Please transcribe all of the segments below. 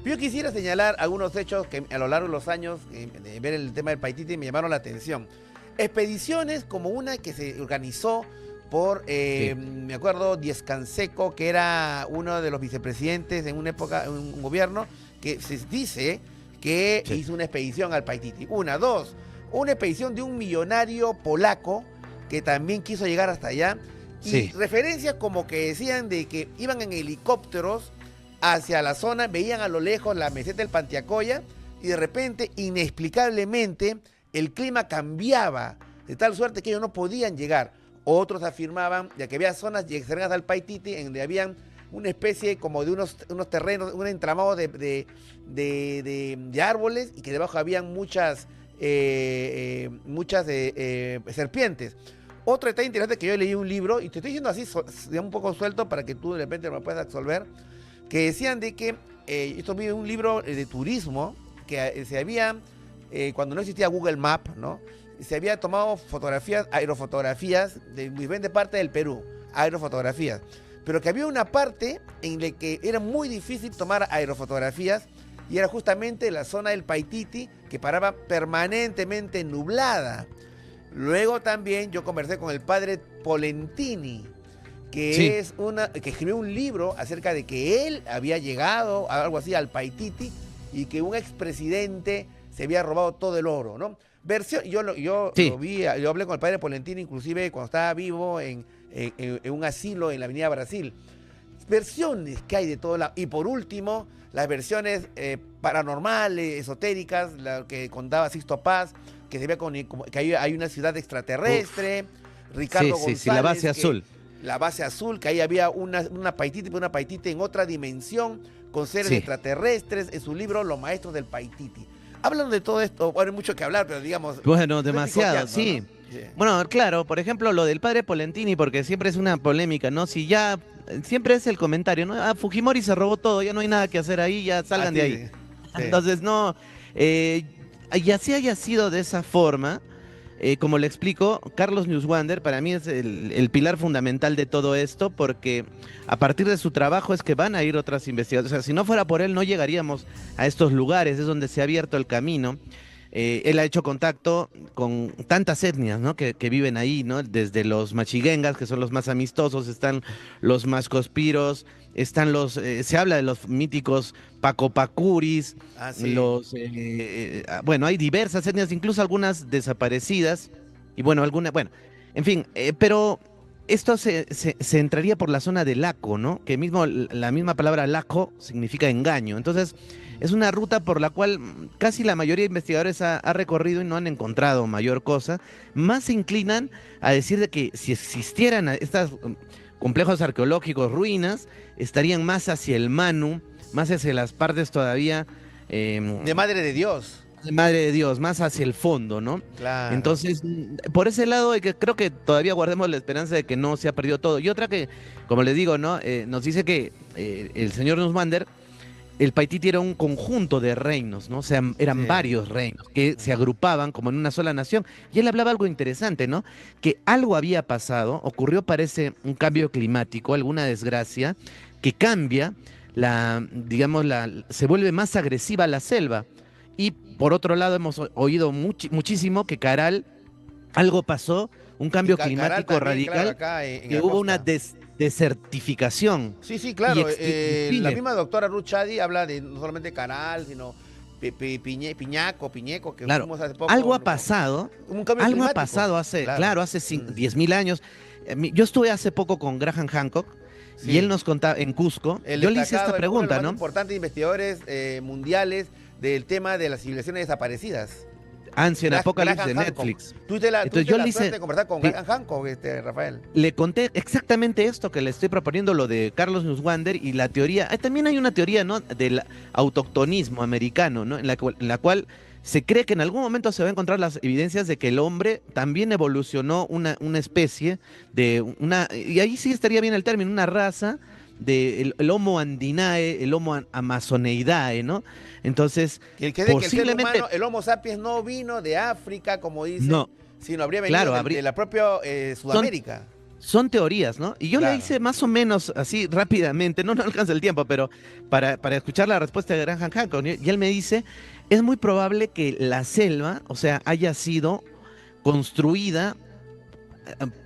Yo quisiera señalar algunos hechos que a lo largo de los años, de ver el tema del Paititi, me llamaron la atención. Expediciones como una que se organizó por, Sí, me acuerdo, Díez Canseco, que era uno de los vicepresidentes en una época, en un gobierno, que se dice que sí, hizo una expedición al Paititi. Una, dos, una expedición de un millonario polaco que también quiso llegar hasta allá. Y sí. referencias como que decían de que iban en helicópteros hacia la zona, veían a lo lejos la meseta del Pantiacoya y de repente, inexplicablemente, el clima cambiaba de tal suerte que ellos no podían llegar. Otros afirmaban ya que había zonas cercanas al Paititi en donde habían una especie como de unos terrenos, un entramado de árboles y que debajo habían muchas serpientes. Otro detalle interesante que yo leí un libro, y te estoy diciendo así, un poco suelto para que tú de repente me puedas absolver, que decían de que, esto vi un libro de turismo, que se había, cuando no existía Google Maps, ¿no? Se había tomado fotografías, aerofotografías de diferentes partes del Perú, aerofotografías, pero que había una parte en la que era muy difícil tomar aerofotografías y era justamente la zona del Paititi que paraba permanentemente nublada. Luego también yo conversé con el padre Polentini, Sí, que escribió un libro acerca de que él había llegado a algo así al Paititi y que un expresidente se había robado todo el oro, ¿no? Yo lo sí. vi, yo hablé con el padre Polentini inclusive cuando estaba vivo en un asilo en la Avenida Brasil. Versiones que hay de todo lado. Y por último, las versiones paranormales, esotéricas, la que contaba Sixto Paz, que se ve que hay una ciudad Uf. extraterrestre, Sí, Ricardo sí, sí, la base González, que azul. la base azul, que ahí había una Paititi en otra dimensión, con seres Sí. extraterrestres, en su libro Los Maestros del Paititi. Hablan de todo esto, bueno, hay mucho que hablar, pero digamos, Bueno, estoy demasiado, picoteando, ¿no? sí. Sí. Bueno, claro, por ejemplo, lo del padre Polentini, porque siempre es una polémica, ¿no? Si ya, siempre es el comentario, ¿no? Ah, Fujimori se robó todo, ya no hay nada que hacer ahí, ya salgan de Así, ahí. sí. Sí. Entonces, no, eh, y así haya sido de esa forma, como le explico, Carlos Newswander para mí es el pilar fundamental de todo esto, porque a partir de su trabajo es que van a ir otras investigaciones. O sea, si no fuera por él, no llegaríamos a estos lugares, es donde se ha abierto el camino. Él ha hecho contacto con tantas etnias, ¿no? que viven ahí, ¿no? Desde los machiguengas, que son los más amistosos, están los mascospiros, están se habla de los míticos pacopacuris, Ah, sí. bueno, hay diversas etnias, incluso algunas desaparecidas, y bueno, bueno, en fin, pero esto se entraría por la zona de Laco, ¿no? Que mismo, la misma palabra Laco significa engaño. Entonces, es una ruta por la cual casi la mayoría de investigadores ha recorrido y no han encontrado mayor cosa. Más se inclinan a decir de que si existieran estos complejos arqueológicos, ruinas, estarían más hacia el Manu, más hacia las partes todavía De Madre de Dios. Madre de Dios, más hacia el fondo, ¿no? Claro. Entonces, por ese lado, que creo que todavía guardemos la esperanza de que no se ha perdido todo. Y otra que, como les digo, ¿no? Nos dice que el señor Nussbander, el Paititi era un conjunto de reinos, ¿no? O sea, eran Sí. varios reinos que se Ujú. agrupaban como en una sola nación. Y él hablaba algo interesante, ¿no? Que algo había pasado, ocurrió, parece, un cambio climático, alguna desgracia, que cambia digamos, se vuelve más agresiva la selva. Y por otro lado, hemos oído muchísimo que Caral, algo pasó, un Y cambio Caral climático también, claro, radical, acá en que la hubo una costa. desertificación Sí, sí, y claro. La sigue. misma doctora Ruth Chadi habla de no solamente Caral, sino Piñeco, que Claro, fuimos hace poco, ¿no? Un cambio algo ha climático. pasado hace, Claro. claro, hace Mm. 10.000 años. Yo estuve hace poco con Graham Hancock y él Sí. nos contaba en Cusco. El Yo le hice esta destacado, uno de los pregunta, más ¿no? importantes investigadores mundiales del tema de las civilizaciones desaparecidas. Ancient Apocalypse Graham de Hancock. Netflix. Tuviste Entonces yo la le suerte hice, de conversar con sí, Graham Hancock, Rafael. le conté exactamente esto que le estoy proponiendo, lo de Carlos Nussbander y la teoría. También hay una teoría, ¿no? Del autoctonismo americano, ¿no? En la cual se cree que en algún momento se va a encontrar las evidencias de que el hombre también evolucionó una especie y ahí sí estaría bien el término, una raza el Homo andinae, el Homo amazoneidae, ¿no? Entonces, Que de que el ser posiblemente, humano, el Homo sapiens, no vino de África, como dicen, no, sino habría venido claro, de la propia son Sudamérica. son teorías, ¿no? Y yo le Claro. hice más o menos así rápidamente, no alcanza el tiempo, pero para escuchar la respuesta de Graham Hancock, y él me dice, es muy probable que la selva, o sea, haya sido construida,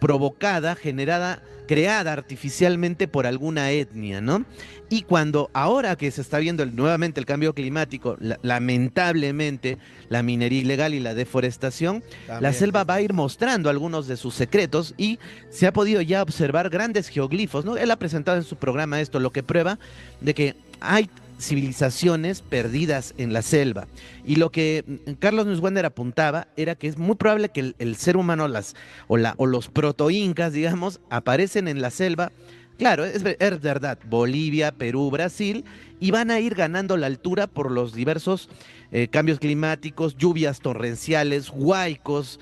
provocada, generada, creada artificialmente por alguna etnia, ¿no? Y cuando ahora que se está viendo nuevamente el cambio climático, lamentablemente la minería ilegal y la deforestación, la También, selva sí, va a sí. ir mostrando algunos de sus secretos y se ha podido ya observar grandes geoglifos, ¿no? Él ha presentado en su programa esto, lo que prueba de que hay civilizaciones perdidas en la selva. Y lo que Carlos Nusswander apuntaba era que es muy probable que el ser humano, o los protoincas, digamos, aparecen en la selva. Claro, es verdad, Bolivia, Perú, Brasil, y van a ir ganando la altura por los diversos cambios climáticos, lluvias torrenciales, huaicos,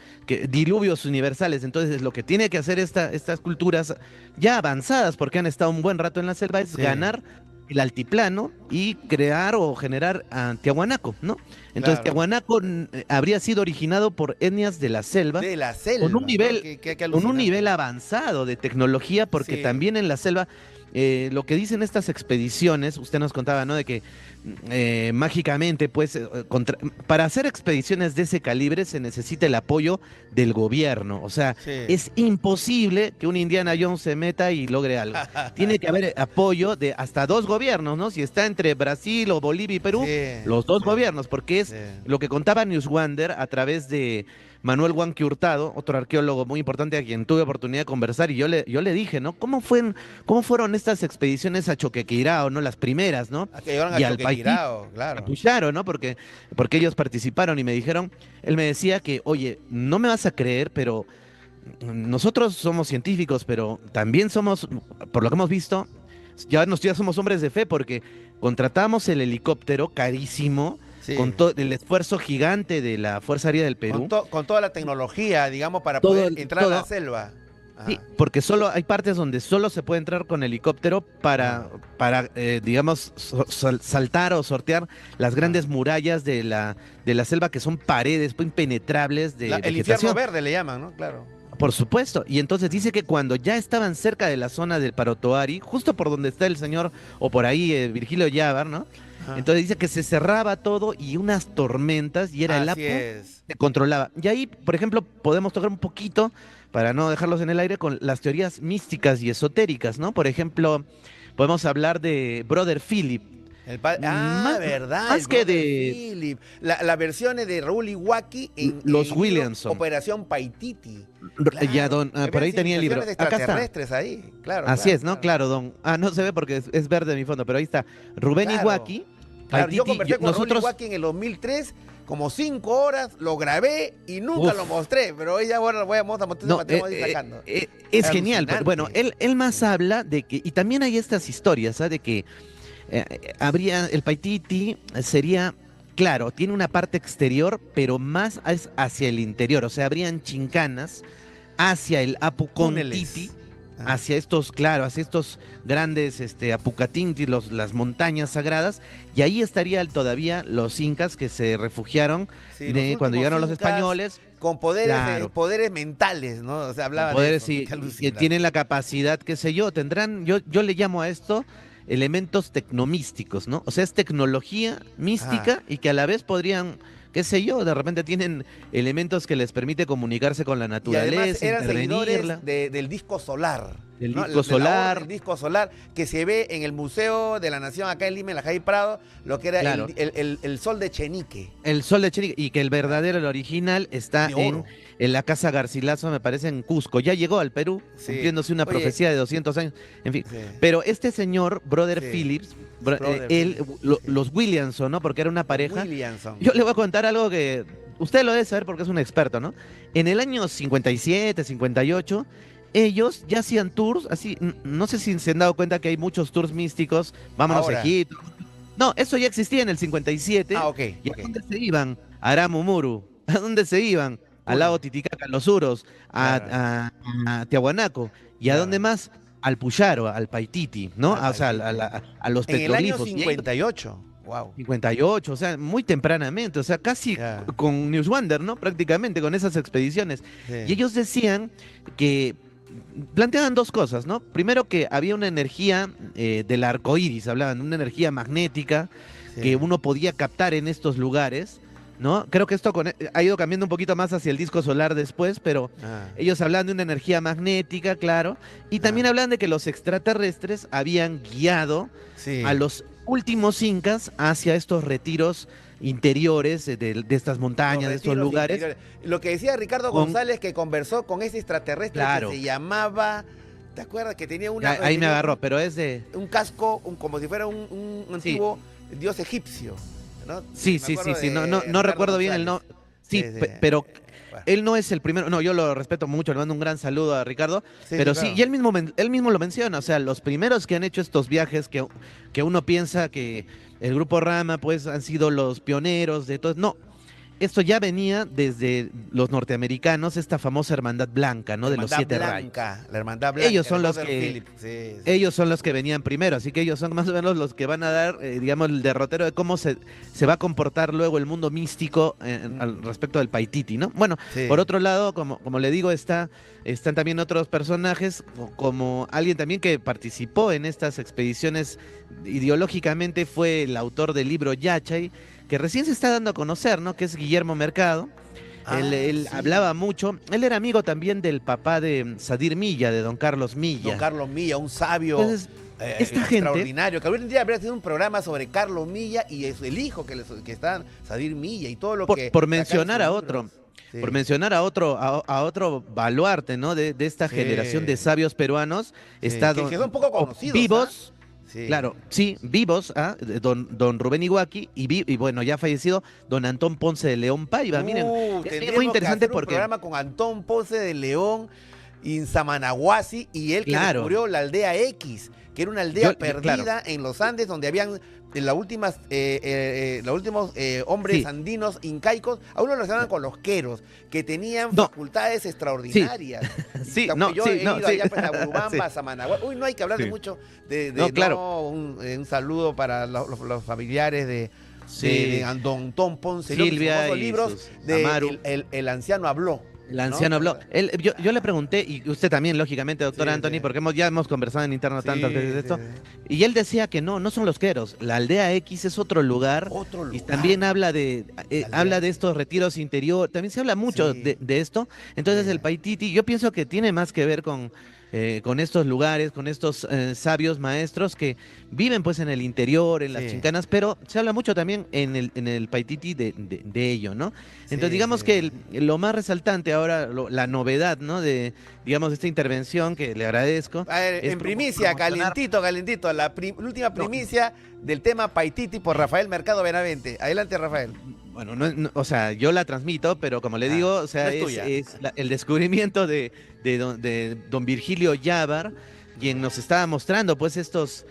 diluvios universales. Entonces, lo que tiene que hacer estas culturas ya avanzadas, porque han estado un buen rato en la selva, es Sí, ganar el altiplano y crear o generar a Tiahuanaco, ¿no? Entonces, claro. Tiahuanaco habría sido originado por etnias de la selva De la con un selva, ¿no? nivel, Qué con un nivel alucinante. avanzado de tecnología, porque Sí, también en la selva, lo que dicen estas expediciones, usted nos contaba, ¿no? De que mágicamente, pues, para hacer expediciones de ese calibre se necesita el apoyo del gobierno. O sea, sí. es imposible que un Indiana Jones se meta y logre algo. Tiene que haber apoyo de hasta dos gobiernos, ¿no? Si está entre Brasil o Bolivia y Perú, Sí, los dos sí, gobiernos, porque sí. es lo que contaba Newswander a través de Manuel Huanqui Hurtado, otro arqueólogo muy importante a quien tuve oportunidad de conversar, y yo le dije, ¿no? ¿Cómo fueron estas expediciones a Choquequirao, ¿no? Las primeras, ¿no? Ah, que llevaron a Y al Paití, Choquequirao, claro. apoyaron, ¿no? Porque ellos participaron y me dijeron, él me decía que, oye, no me vas a creer, pero nosotros somos científicos, pero también somos, por lo que hemos visto, ya somos hombres de fe porque contratamos el helicóptero carísimo con Sí. todo el esfuerzo gigante de la Fuerza Aérea del Perú. Con toda la tecnología, digamos, para Todo, poder entrar a la todo, selva. sí, Ajá. porque solo hay partes donde solo se puede entrar con helicóptero Ah, para digamos, saltar o sortear las ah. grandes murallas de la selva, que son paredes impenetrables de El infierno vegetación. verde le llaman, ¿no? Claro. Por supuesto. Y entonces dice que cuando ya estaban cerca de la zona del Parotoari, justo por donde está el señor, o por ahí Virgilio Yávar, ¿no? Ajá. Entonces dice que se cerraba todo y unas tormentas, y era el Así Apu, es. se controlaba. Y ahí, por ejemplo, podemos tocar un poquito, para no dejarlos en el aire, con las teorías místicas y esotéricas, ¿no? Por ejemplo, podemos hablar de Brother Philip. Más, Verdad, el más que Brother de Philip. Las versiones de Raúl Iwaki en los el libro Williamson. Operación Paititi. Ya, Claro. don, por Habían ahí tenía el libro. civilizaciones Acá está. extraterrestres ahí. Claro, Así claro, es, ¿no? claro. Claro, don. Ah, no se ve porque es verde mi fondo, pero ahí está. Rubén Claro. Iwaki, Claro, yo Paititi, conversé con Raúl nosotros. Iwaki en el 2003, como 5 horas, lo grabé y nunca lo Uf, mostré, pero hoy ya ahora vamos a mostrar ese no, material, vamos a ir sacando. es genial. Bueno, Alucinante. él más habla de que, y también hay estas historias, ¿sabes? De que habría, el Paititi sería, claro, tiene una parte exterior, pero más es hacia el interior. O sea, habrían chincanas hacia el Apu Kontiti, Túneles. Ah. hacia estos grandes Apucatinti, las montañas sagradas, y ahí estarían todavía los incas que se refugiaron Sí, los cuando últimos llegaron los incas españoles, con poderes, claro, poderes mentales, ¿no? O sea, con hablaba de poderes eso, ¿no? y, Qué que alucinante. tienen la capacidad, qué sé yo, tendrán, yo le llamo a esto elementos tecnomísticos, ¿no? O sea, es tecnología Ah, mística y que a la vez podrían, qué sé yo, de repente tienen elementos que les permite comunicarse con la y además naturaleza, eran intervenirla, seguidores del disco solar, del ¿no? disco De la orden solar, del disco solar que se ve en el Museo de la Nación acá en Lima, en la Jai Prado, lo que era claro. el sol de Chenique, El Sol de Chiriquí, y que el verdadero, el original, está de en, oro. en la Casa Garcilaso, me parece, en Cusco. Ya llegó al Perú, Sí. cumpliéndose una Oye, profecía de 200 años, en fin. sí, Pero este señor, Brother sí, Phillips, Brother él, Philip, sí. los Williamson, ¿no? Porque era una Los pareja. Williamson. Yo le voy a contar algo que usted lo debe saber porque es un experto, ¿no? En el año 57, 58, ellos ya hacían tours, así, no sé si se han dado cuenta que hay muchos tours místicos, vámonos a Ahora. Egipto. No, eso ya existía en el 57. Ah, ok, ¿Y a ok. dónde se iban? A Aramumuru. ¿A dónde se iban? Al Puro. lago Titicaca, a los Uros, Claro, a Tiahuanaco. ¿Y a dónde claro. más? Al Puyaro, al Paititi, ¿no? Al O sea, Paititi. a los En el año petroglifos. Y ellos, 58. Wow. 58, o sea, muy tempranamente, o sea, casi Ya. con Newswander, ¿no? Prácticamente con esas expediciones. Y Sí. ellos decían que planteaban dos cosas, ¿no? Primero que había una energía del arco iris, hablaban, una energía magnética que Sí. uno podía captar en estos lugares, ¿no? Creo que esto ha ido cambiando un poquito más hacia el disco solar después, pero Ah, ellos hablan de una energía magnética, claro, y también ah, hablan de que los extraterrestres habían guiado a sí. los últimos incas hacia estos retiros interiores de estas Los montañas, de estos retiros lugares, interiores. Lo que decía Ricardo con, González, que conversó con ese extraterrestre que claro, se llamaba, ¿te acuerdas? Que tenía ahí me tenía agarró, pero es de, un casco, como si fuera un sí, antiguo dios egipcio, ¿no? sí, Me sí, sí, acuerdo sí, no, de no Ricardo recuerdo bien el González. no, Sí, sí, sí. pero Bueno, él no es el primero, no, yo lo respeto mucho, le mando un gran saludo a Ricardo, sí, sí, pero sí, claro. y él mismo lo menciona, o sea, los primeros que han hecho estos viajes que uno piensa que el grupo Rama pues han sido los pioneros de todo, no, esto ya venía desde los norteamericanos, esta famosa hermandad blanca, ¿no? De los Hermandad siete rayos. Blanca, la Hermandad Ellos Blanca de son los Rutherford que Phillips. Sí, sí. ellos son los que venían primero, así que ellos son más o menos los que van a dar, digamos, el derrotero de cómo se va a comportar luego el mundo místico al Mm, respecto del Paititi, ¿no? Bueno, por sí. otro lado, como le digo, están también otros personajes, como alguien también que participó en estas expediciones ideológicamente, fue el autor del libro Yachay, que recién se está dando a conocer, ¿no? Que es Guillermo Mercado. Ah, Él sí. hablaba mucho, él era amigo también del papá de Sadir Milla, de don Carlos Don Milla. Carlos Milla, un sabio Entonces, esta gente, extraordinario, que algún día habría sido un programa sobre Carlos Milla y es el hijo que está, Sadir Milla, y todo lo que por saca en mencionar sus a libros. otro, por Sí, mencionar a otro baluarte, ¿no? De esta generación de sí, sabios peruanos, sí, está que son poco conocidos, ¿ah? vivos, Sí. claro, sí, vivos, don Rubén Iwaki, y bueno, ya fallecido, don Antón Ponce de León Paiva. Miren, es muy Tendríamos que interesante hacer un porque, programa con Antón Ponce de León, Insamanahuasi, y él que claro, descubrió la aldea X, que era una aldea claro, perdida en los Andes, donde habían los últimos hombres sí, andinos incaicos, a uno lo relacionaban con los queros, que tenían no, facultades sí, extraordinarias. sí, no, Yo sí, he no, ido sí, allá pues, a sí, Urubamba, a Samanahuasi. Uy, no hay que hablar de sí. mucho No, claro, no, un saludo para los familiares de sí, Antón Ponce, León, y sus Silvia famosos y libros sus de Amaru. el anciano habló, El ¿no? anciano ¿Te habló. acuerdas? Yo le pregunté, y usted también, lógicamente, doctor Sí, Anthony, sí, porque ya hemos conversado en interno tantas veces sí, de sí, esto, sí. y él decía que no son los queros. La aldea X es otro lugar, Otro y lugar, también la aldea habla de X. estos retiros interior, también se habla mucho Sí, de esto. Entonces el sí, Paititi, yo pienso que tiene más que ver con estos lugares, con estos sabios maestros que viven pues en el interior, en las sí, chincanas, pero se habla mucho también en el Paititi de ello, ¿no? Entonces, sí, digamos sí. que lo más resaltante ahora, la novedad, ¿no? Digamos, esta intervención que le agradezco, A ver, es en primicia, promocionar. calentito, la última No, primicia del tema Paititi por Rafael Mercado Benavente. Adelante, Rafael. bueno, o sea, yo la transmito, pero como le Ah, digo, o no sea, es tuya. es el descubrimiento de don Virgilio Yávar, quien nos estaba mostrando, pues, estos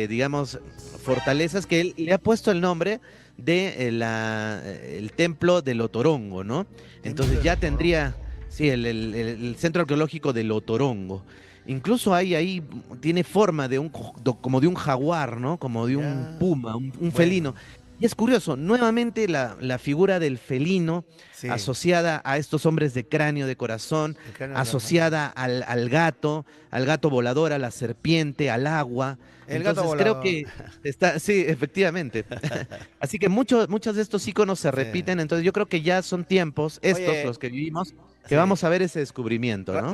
digamos, fortalezas que él le ha puesto el nombre de el templo de Lotorongo, ¿no? Templo Entonces de ya los Torongo. tendría, sí, el centro arqueológico de Lotorongo. Incluso ahí tiene forma como de un jaguar, ¿no? Como de un Ya, puma, un bueno, felino. Y es curioso, nuevamente la figura del felino sí, asociada a estos hombres de cráneo, de corazón, el cráneo de corazón. asociada al gato volador, a la serpiente, al agua. El gato Entonces creo volador. que sí, efectivamente. Así que muchos de estos iconos se Sí. repiten, entonces yo creo que ya son tiempos, estos, Oye, los que vivimos, que sí. vamos a ver ese descubrimiento, ¿no?